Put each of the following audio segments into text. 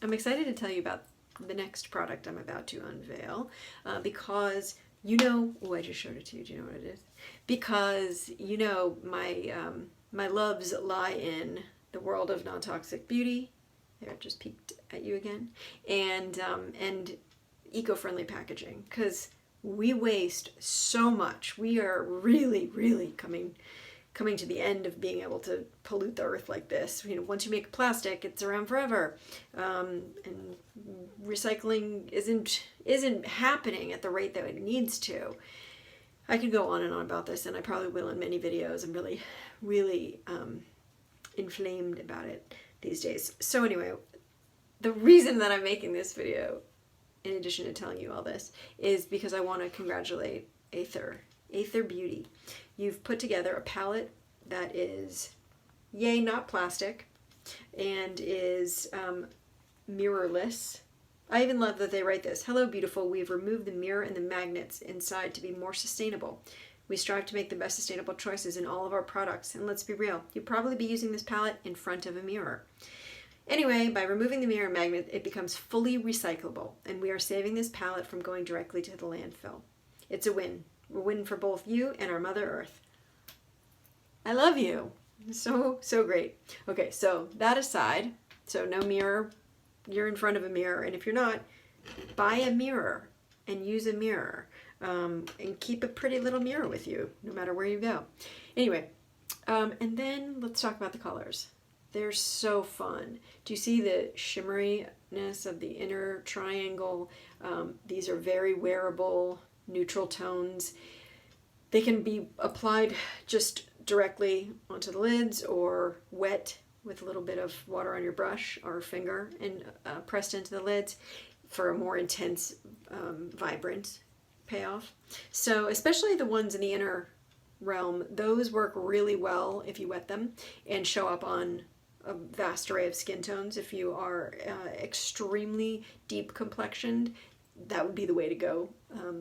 I'm excited to tell you about the next product I'm about to unveil because you know, oh, I just showed it to you. Do you know what it is? Because you know my loves lie in the world of non-toxic beauty. There, it just peeked at you again, and eco-friendly packaging, because we waste so much. We are really, really coming to the end of being able to pollute the earth like this. You know, once you make plastic, it's around forever, and recycling isn't happening at the rate that it needs to. I could go on and on about this, and I probably will in many videos. I'm really, really inflamed about it these days. So anyway, the reason that I'm making this video, in addition to telling you all this, is because I want to congratulate Aether Beauty. You've put together a palette that is, yay, not plastic, and is mirrorless. I even love that they write this. Hello, beautiful. We've removed the mirror and the magnets inside to be more sustainable. We strive to make the best sustainable choices in all of our products. And let's be real, you'll probably be using this palette in front of a mirror. Anyway, by removing the mirror magnet, it becomes fully recyclable, and we are saving this palette from going directly to the landfill. It's a win. We're winning for both you and our Mother Earth. I love you. So great. Okay, so that aside, so no mirror, you're in front of a mirror, and if you're not, buy a mirror and use a mirror, and keep a pretty little mirror with you no matter where you go. Anyway, and then let's talk about the colors. They're so fun. Do you see the shimmeriness of the inner triangle? These are very wearable, neutral tones. They can be applied just directly onto the lids or wet with a little bit of water on your brush or finger and pressed into the lids for a more intense, vibrant payoff. So especially the ones in the inner realm, those work really well if you wet them and show up on a vast array of skin tones. If you are extremely deep complexioned, that would be the way to go.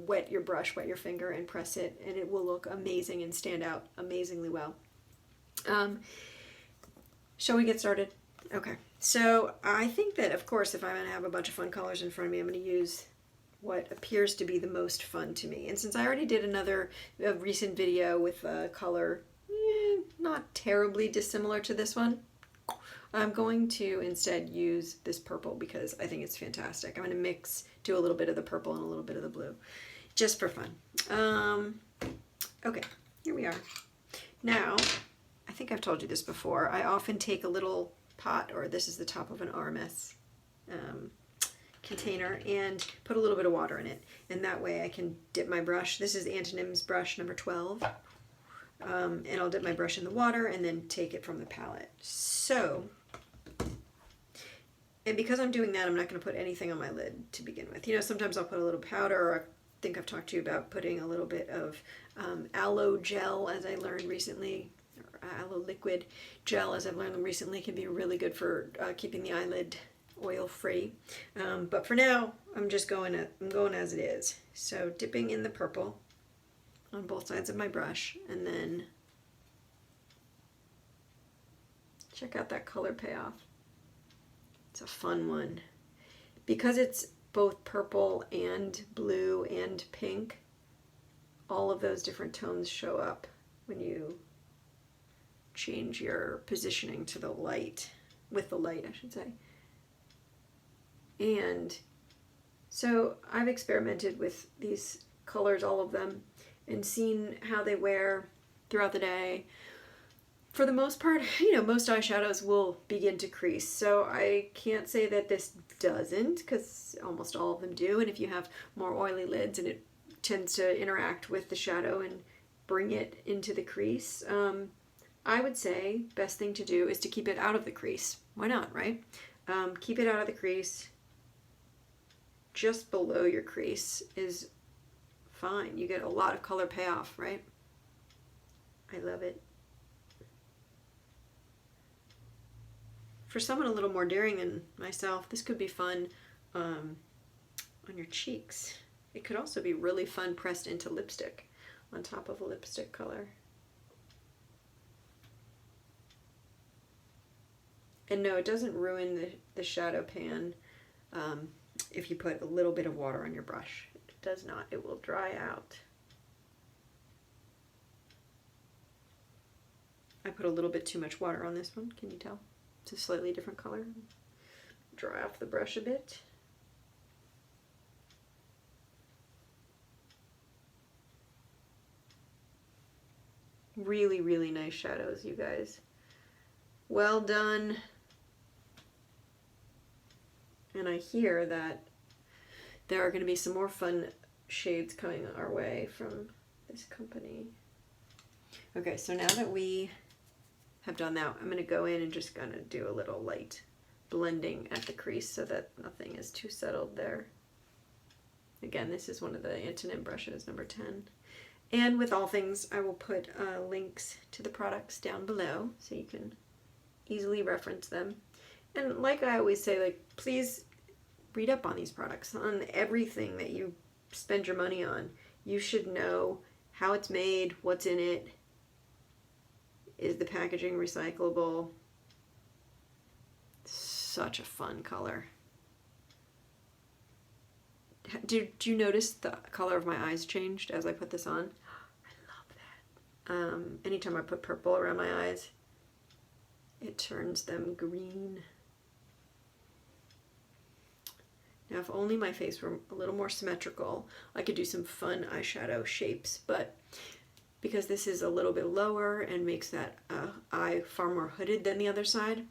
Wet your brush, wet your finger, and press it, and it will look amazing and stand out amazingly well. Shall we get started? Okay, so I think that, of course, if I'm going to have a bunch of fun colors in front of me, I'm going to use what appears to be the most fun to me. And since I already did a recent video with a color not terribly dissimilar to this one, I'm going to instead use this purple because I think it's fantastic. I'm going to do a little bit of the purple and a little bit of the blue, just for fun. Okay, here we are. Now, I think I've told you this before. I often take a little pot, or this is the top of an RMS container, and put a little bit of water in it. And that way I can dip my brush. This is Antonym's brush number 12. And I'll dip my brush in the water and then take it from the palette. So, and because I'm doing that, I'm not going to put anything on my lid to begin with. You know, sometimes I'll put a little powder, or I think I've talked to you about putting a little bit of aloe gel, as I learned recently, or aloe liquid gel, as I've learned recently, can be really good for keeping the eyelid oil free. But for now, I'm going as it is. So dipping in the purple on both sides of my brush, and then check out that color payoff. It's a fun one. Because it's both purple and blue and pink, all of those different tones show up when you change your positioning to the light, with the light, I should say. And so I've experimented with these colors, all of them, and seen how they wear throughout the day. For the most part, you know, most eyeshadows will begin to crease, so I can't say that this doesn't, because almost all of them do. And if you have more oily lids and it tends to interact with the shadow and bring it into the crease, I would say best thing to do is to keep it out of the crease. Why not, right? Keep it out of the crease. Just below your crease is fine. You get a lot of color payoff, right? I love it. For someone a little more daring than myself, this could be fun on your cheeks. It could also be really fun pressed into lipstick, on top of a lipstick color. And no, it doesn't ruin the shadow pan. if you put a little bit of water on your brush. It does not. It will dry out. I put a little bit too much water on this one. Can you tell? It's a slightly different color. Dry off the brush a bit. Really, really nice shadows, you guys. Well done. And I hear that there are going to be some more fun shades coming our way from this company. Okay, so now that we have done that, I'm going to go in and just going to do a little light blending at the crease so that nothing is too settled there. Again, this is one of the Antonym brushes, number 10. And with all things, I will put links to the products down below so you can easily reference them. And like I always say, like, please read up on these products, on everything that you spend your money on. You should know how it's made, what's in it, is the packaging recyclable. Such a fun color. Did you notice the color of my eyes changed as I put this on? I love that. Anytime I put purple around my eyes, it turns them green. Now, if only my face were a little more symmetrical, I could do some fun eyeshadow shapes, but because this is a little bit lower and makes that eye far more hooded than the other side,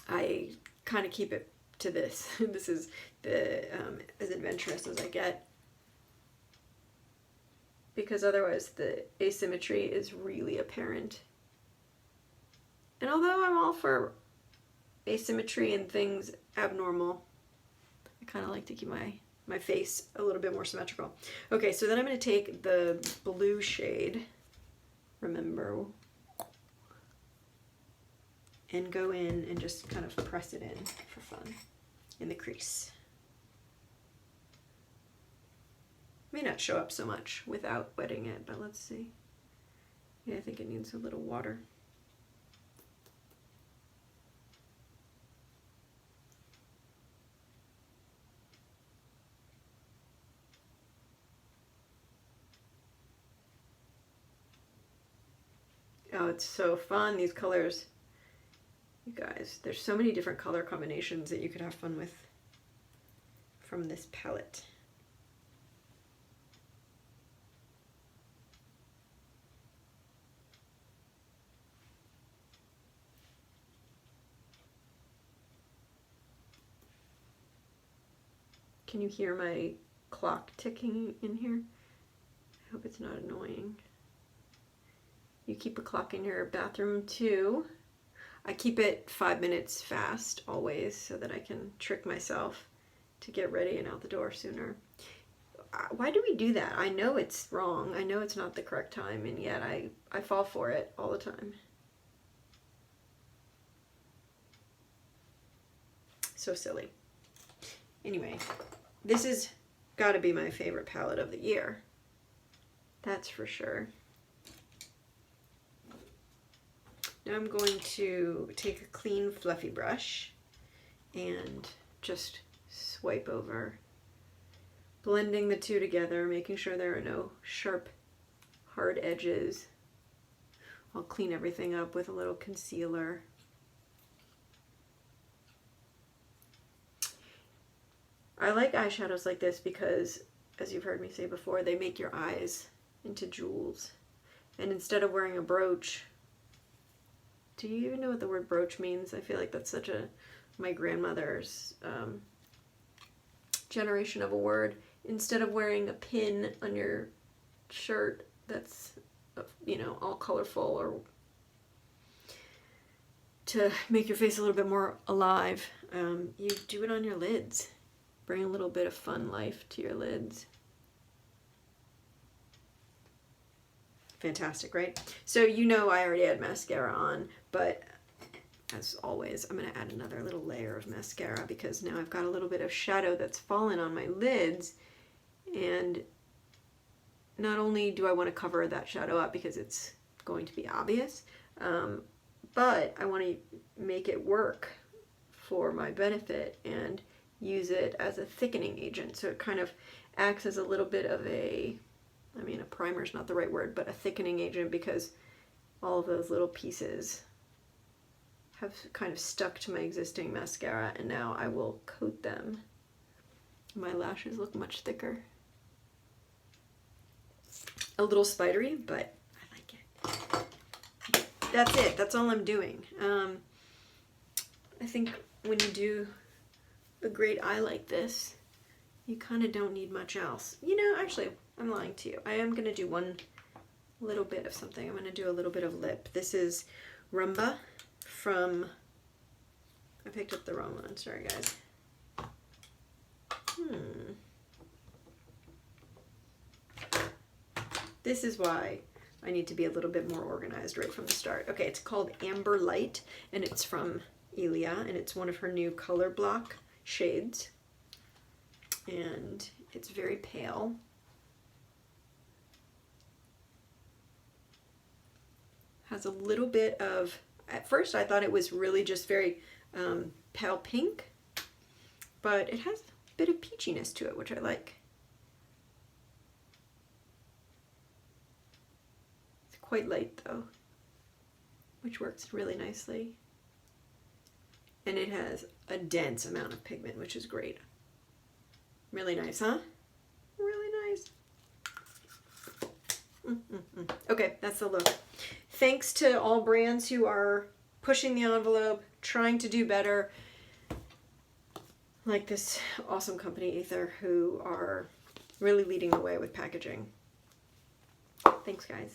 I kind of keep it to this. This is the as adventurous as I get, because otherwise the asymmetry is really apparent. And although I'm all for asymmetry and things abnormal, I kind of like to keep my face a little bit more symmetrical. Okay, so then I'm going to take the blue shade, remember, and go in and just kind of press it in for fun in the crease. May not show up so much without wetting it, but let's see. Yeah, I think it needs a little water. Oh, it's so fun, these colors. You guys, there's so many different color combinations that you could have fun with from this palette. Can you hear my clock ticking in here? I hope it's not annoying. You keep a clock in your bathroom too. I keep it 5 minutes fast always so that I can trick myself to get ready and out the door sooner. Why do we do that? I know it's wrong. I know it's not the correct time, and yet I fall for it all the time. So silly. Anyway, this has got to be my favorite palette of the year. That's for sure. Now I'm going to take a clean fluffy brush and just swipe over, blending the two together, making sure there are no sharp, hard edges. I'll clean everything up with a little concealer. I like eyeshadows like this because, as you've heard me say before, they make your eyes into jewels. And instead of wearing a brooch, do you even know what the word brooch means? I feel like that's such a my grandmother's generation of a word. Instead of wearing a pin on your shirt that's, you know, all colorful, or to make your face a little bit more alive, you do it on your lids. Bring a little bit of fun life to your lids. Fantastic, right? So you know I already had mascara on, but as always, I'm going to add another little layer of mascara because now I've got a little bit of shadow that's fallen on my lids, and not only do I want to cover that shadow up because it's going to be obvious, but I want to make it work for my benefit and use it as a thickening agent. So it kind of acts as a little bit of a, I mean, a primer is not the right word, but a thickening agent, because all of those little pieces have kind of stuck to my existing mascara, and now I will coat them. My lashes look much thicker. A little spidery, but I like it. That's it. That's all I'm doing. I think when you do a great eye like this, you kind of don't need much else. You know, actually, I'm lying to you. I am going to do one little bit of something. I'm going to do a little bit of lip. This is Rumba from, I picked up the wrong one. Sorry, guys. This is why I need to be a little bit more organized right from the start. Okay, it's called Amber Light, and it's from Elia, and it's one of her new color block shades. And it's very pale. Has a little bit of, at first I thought it was really just very pale pink, but it has a bit of peachiness to it, which I like. It's quite light though, which works really nicely. And it has a dense amount of pigment, which is great. Really nice, huh? Really nice. Okay, that's the look. Thanks to all brands who are pushing the envelope, trying to do better, like this awesome company, Aether, who are really leading the way with packaging. Thanks, guys.